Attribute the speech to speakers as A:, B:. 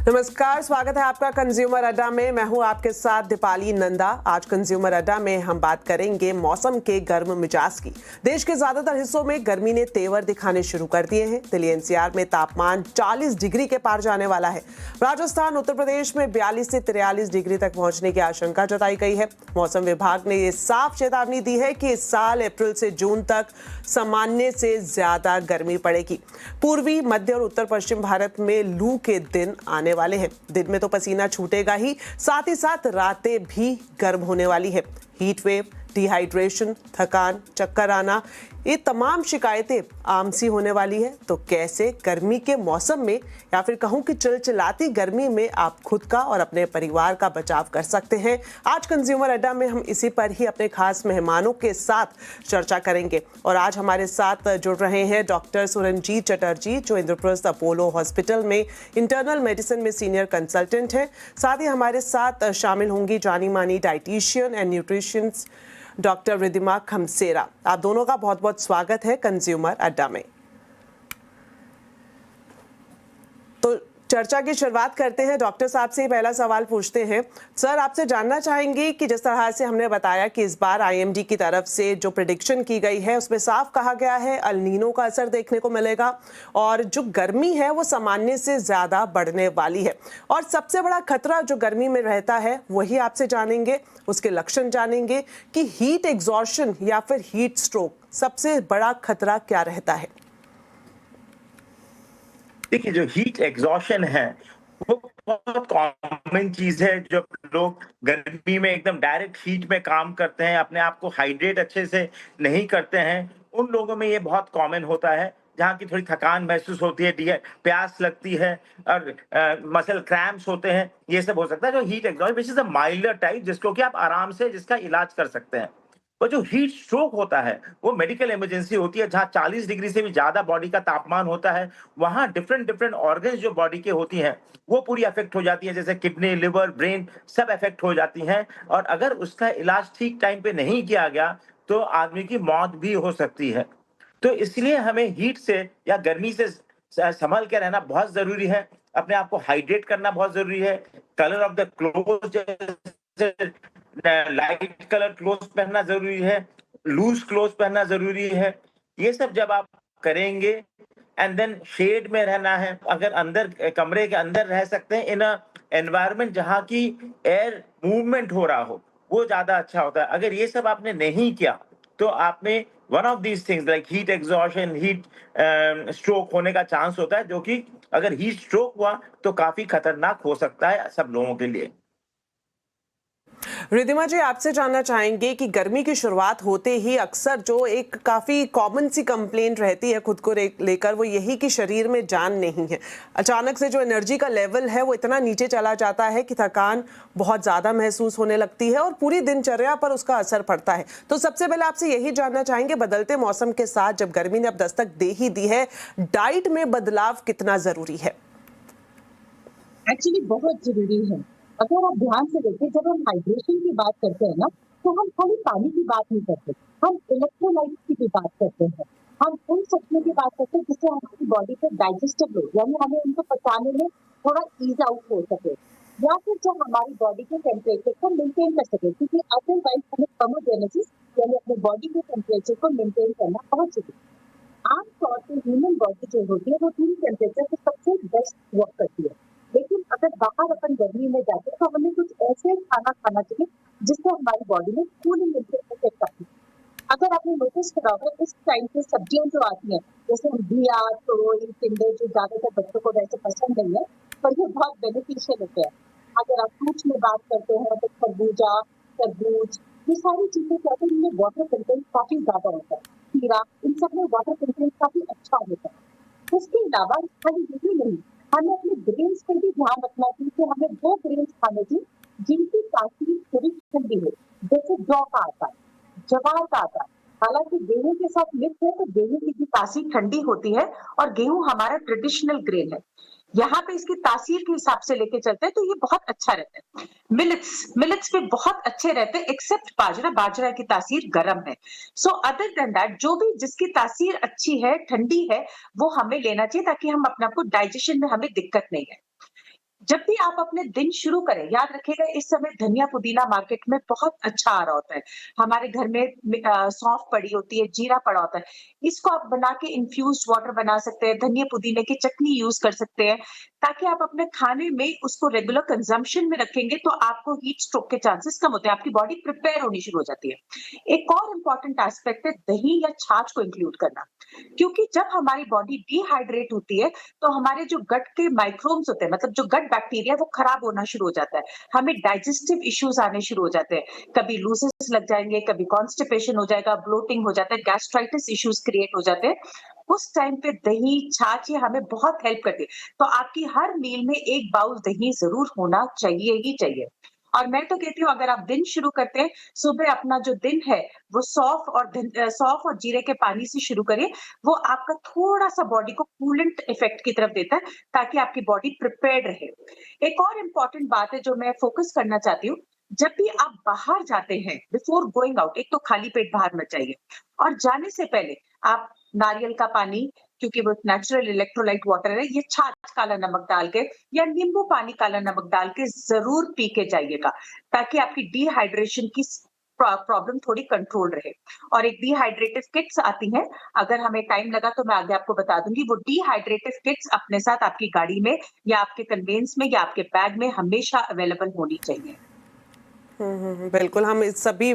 A: नमस्कार, स्वागत है आपका कंज्यूमर अड्डा में। मैं हूं आपके साथ दीपाली नंदा। आज कंज्यूमर अड्डा में हम बात करेंगे मौसम के गर्म मिजाज की। देश के ज्यादातर हिस्सों में गर्मी ने तेवर दिखाने शुरू कर दिए हैं। दिल्ली एनसीआर में तापमान 40 डिग्री के पार जाने वाला है। राजस्थान, उत्तर प्रदेश में 42 से 43 डिग्री तक पहुंचने की आशंका जताई गई है। मौसम विभाग ने ये साफ चेतावनी दी है कि इस साल अप्रैल से जून तक सामान्य से ज्यादा गर्मी पड़ेगी। पूर्वी, मध्य और उत्तर पश्चिम भारत में लू के दिन आने वाले हैं। दिन में तो पसीना छूटेगा ही, साथ ही साथ रातें भी गर्म होने वाली है। हीट वेव, डिहाइड्रेशन, थकान, चक्कर आना, ये तमाम शिकायतें आम सी होने वाली है। तो कैसे गर्मी के मौसम में, या फिर कहूं कि चिलचिलाती गर्मी में, आप खुद का और अपने परिवार का बचाव कर सकते हैं? आज कंज्यूमर अड्डा में हम इसी पर ही अपने खास मेहमानों के साथ चर्चा करेंगे। और आज हमारे साथ जुड़ रहे हैं डॉक्टर सुरंजीत चटर्जी, जो इंद्रप्रस्थ अपोलो हॉस्पिटल में इंटरनल मेडिसिन में सीनियर कंसल्टेंट हैं। साथ ही हमारे साथ शामिल होंगी जानी मानी dietitian and nutritionist doctor Riddhima Khamsera. आप दोनों का बहुत बहुत स्वागत है कंज्यूमर अड्डा में। तो चर्चा की शुरुआत करते हैं। डॉक्टर साहब से पहला सवाल पूछते हैं। सर, आपसे जानना चाहेंगे कि जिस तरह से हमने बताया कि इस बार आईएमडी की तरफ से जो प्रेडिक्शन की गई है उसमें साफ कहा गया है अल नीनो का असर देखने को मिलेगा और जो गर्मी है वो सामान्य से ज्यादा बढ़ने वाली है। और सबसे बड़ा खतरा जो गर्मी में रहता है वही आपसे जानेंगे, उसके लक्षण जानेंगे कि हीट एग्जॉर्शन या फिर हीट स्ट्रोक, सबसे बड़ा खतरा क्या रहता है?
B: देखिए, जो हीट एग्जॉशन है वो बहुत कॉमन चीज है। जो लोग गर्मी में एकदम डायरेक्ट हीट में काम करते हैं, अपने आप को हाइड्रेट अच्छे से नहीं करते हैं, उन लोगों में ये बहुत कॉमन होता है। जहाँ की थोड़ी थकान महसूस होती है, प्यास लगती है और मसल क्रैम्प्स होते हैं, ये सब हो सकता है। जो heat exhaustion which is a milder type, जिसको कि आप आराम से जिसका इलाज कर सकते हैं। और जो हीट स्ट्रोक होता है वो मेडिकल इमरजेंसी होती है, जहाँ 40 डिग्री से भी ज्यादा बॉडी का तापमान होता है। वहां डिफरेंट ऑर्गन्स जो बॉडी के होती हैं वो पूरी अफेक्ट हो जाती है, जैसे किडनी, लिवर, ब्रेन सब अफेक्ट हो जाती हैं। और अगर उसका इलाज ठीक टाइम पे नहीं किया गया तो आदमी की मौत भी हो सकती है। तो इसलिए हमें हीट से या गर्मी से संभल के रहना बहुत जरूरी है। अपने आप को हाइड्रेट करना बहुत जरूरी है। Colour of the cloth, light colour cloth पहनना जरूरी है, लूज क्लोथ पहनना जरूरी है। ये सब जब आप करेंगे, एंड देन शेड में रहना है। अगर अंदर कमरे के अंदर रह सकते हैं इन एनवायरनमेंट जहाँ की एयर मूवमेंट हो रहा हो, वो ज्यादा अच्छा होता है। अगर ये सब आपने नहीं किया तो आप में one of these things like heat exhaustion, heat stroke होने का चांस होता है, जो कि अगर हीट स्ट्रोक हुआ तो काफी खतरनाक हो सकता है सब लोगों के लिए।
A: रिद्धिमा जी, आपसे जानना चाहेंगे कि गर्मी की शुरुआत होते ही अक्सर जो एक काफी कॉमन सी कंप्लेंट रहती है खुद को लेकर, वो यही कि शरीर में जान नहीं है। अचानक से जो एनर्जी का लेवल है वो इतना नीचे चला जाता है कि थकान बहुत ज्यादा महसूस होने लगती है और पूरी दिनचर्या पर उसका असर पड़ता है। तो सबसे पहले आपसे यही जानना चाहेंगे, बदलते मौसम के साथ जब गर्मी ने अब दस्तक दे ही दी है, डाइट में बदलाव कितना जरूरी है?
C: एक्चुअली बहुत जरूरी है। अगर आप ध्यान से देखें, जब हम हाइड्रेशन की बात करते हैं ना, तो हम खाली पानी की बात नहीं करते, हम इलेक्ट्रोलाइट्स की भी बात करते हैं। हम उन सब्जियों की बात करते हैं जिससे हमारी बॉडी पे डाइजेस्टिव हो, यानी हमें उनको पचाने में थोड़ा ईज आउट हो सके, या फिर जब हमारी बॉडी के टेम्परेचर को मेंटेन कर सके, क्योंकि अदरवाइज हमें थर्मोजेनेसिस यानी अपने बॉडी के टेम्परेचर को मेंटेन करना बहुत जरूरी है। आमतौर पर ह्यूमन बॉडी जो होती है वो रूम टेम्परेचर पे सबसे बेस्ट वर्क करती है। लेकिन अगर बाहर अपन गर्मी में जाते हैं तो हमें कुछ ऐसे खाना खाना चाहिए जिससे हमारी बॉडी में कूलिंग इफेक्ट आती है। अगर आपने नोटिस करा होगा, इस टाइम पे सब्जियां जो आती हैं, जैसे घिया, तोरई, टिंडे, जो ज्यादातर बच्चों को वैसे पसंद नहीं है, पर ये बहुत बेनिफिशियल होते हैं। अगर आप फ्रूट्स में बात करते हैं तो खरबूजा, तरबूज, ये सारी चीजें कहते हैं, इनमें वाटर कंटेंट काफी ज्यादा होता है। खीरा, इन सब में वाटर कंटेंट काफी अच्छा होता है। उसके अलावा खाली यही नहीं, हमें अपने ग्रेन्स पर भी ध्यान रखना चाहिए कि हमें वो ग्रेन्स खाने चाहिए जिनकी तासीर थोड़ी ठंडी हो, जैसे जौ का आटा, जवार का आटा। हालांकि गेहूं के साथ मिक्स है तो गेहूं की भी तासीर ठंडी होती है और गेहूं हमारा ट्रेडिशनल ग्रेन है। यहाँ पे इसकी तासीर के हिसाब से लेके चलते हैं तो ये बहुत अच्छा रहता है। मिलेट्स पे बहुत अच्छे रहते हैं, एक्सेप्ट बाजरा। बाजरा की तासीर गर्म है। सो अदर देन दैट, जो भी जिसकी तासीर अच्छी है, ठंडी है, वो हमें लेना चाहिए ताकि हम अपने आप को डाइजेशन में हमें दिक्कत नहीं है। जब भी आप अपने दिन शुरू करें, याद रखिएगा इस समय धनिया पुदीना मार्केट में बहुत अच्छा आ रहा होता है। हमारे घर में सौंफ पड़ी होती है, जीरा पड़ा होता है। इसको आप बना के इन्फ्यूज्ड वाटर बना सकते हैं, धनिया पुदीने की चटनी यूज कर सकते हैं, ताकि आप अपने खाने में उसको रेगुलर कंजम्पशन में रखेंगे तो आपको हीट स्ट्रोक के चांसेस कम होते हैं, आपकी बॉडी प्रिपेयर होनी शुरू हो जाती है। एक और इम्पोर्टेंट एस्पेक्ट है दही या छाछ को इंक्लूड करना, क्योंकि जब हमारी बॉडी डिहाइड्रेट होती है तो हमारे जो गट के माइक्रोब्स होते हैं, मतलब जो गट बैक्टीरिया, वो खराब होना शुरू हो जाता है। हमें डाइजेस्टिव इश्यूज आने शुरू हो जाते हैं, कभी लूजेस लग जाएंगे, कभी कॉन्स्टिपेशन हो जाएगा, ब्लोटिंग हो जाता है, गैस्ट्राइटिस इश्यूज क्रिएट हो जाते हैं। उस टाइम पे दही, छाछ ये हमें बहुत हेल्प करती है। तो आपकी हर मील में एक बाउल दही जरूर होना चाहिए ही चाहिए। और मैं तो कहती हूँ अगर आप दिन शुरू करते हैं, सुबह अपना जो दिन है वो सौंफ और जीरे के पानी से शुरू करिए। वो आपका थोड़ा-सा बॉडी को कूलेंट इफेक्ट की तरफ देता है, ताकि आपकी बॉडी प्रिपेयर्ड रहे। एक और इम्पोर्टेंट बात है जो मैं फोकस करना चाहती हूँ, जब भी आप बाहर जाते हैं, बिफोर गोइंग आउट, एक तो खाली पेट बाहर मत जाइए, और जाने से पहले आप नारियल का पानी, क्योंकि वो नेचुरल इलेक्ट्रोलाइट वाटर है, ये छाछ काला नमक डाल के या नींबू पानी काला नमक डाल के जरूर पी के जाइएगा, ताकि आपकी डिहाइड्रेशन की प्रॉब्लम थोड़ी कंट्रोल रहे। और एक डिहाइड्रेटिव किट्स आती हैं, अगर हमें टाइम लगा तो मैं आगे आपको बता दूंगी। वो डिहाइड्रेटिव किट्स अपने साथ आपकी गाड़ी में या आपके कन्वेंस में या आपके बैग में हमेशा अवेलेबल होनी चाहिए।
A: बिल्कुल, हम इस सभी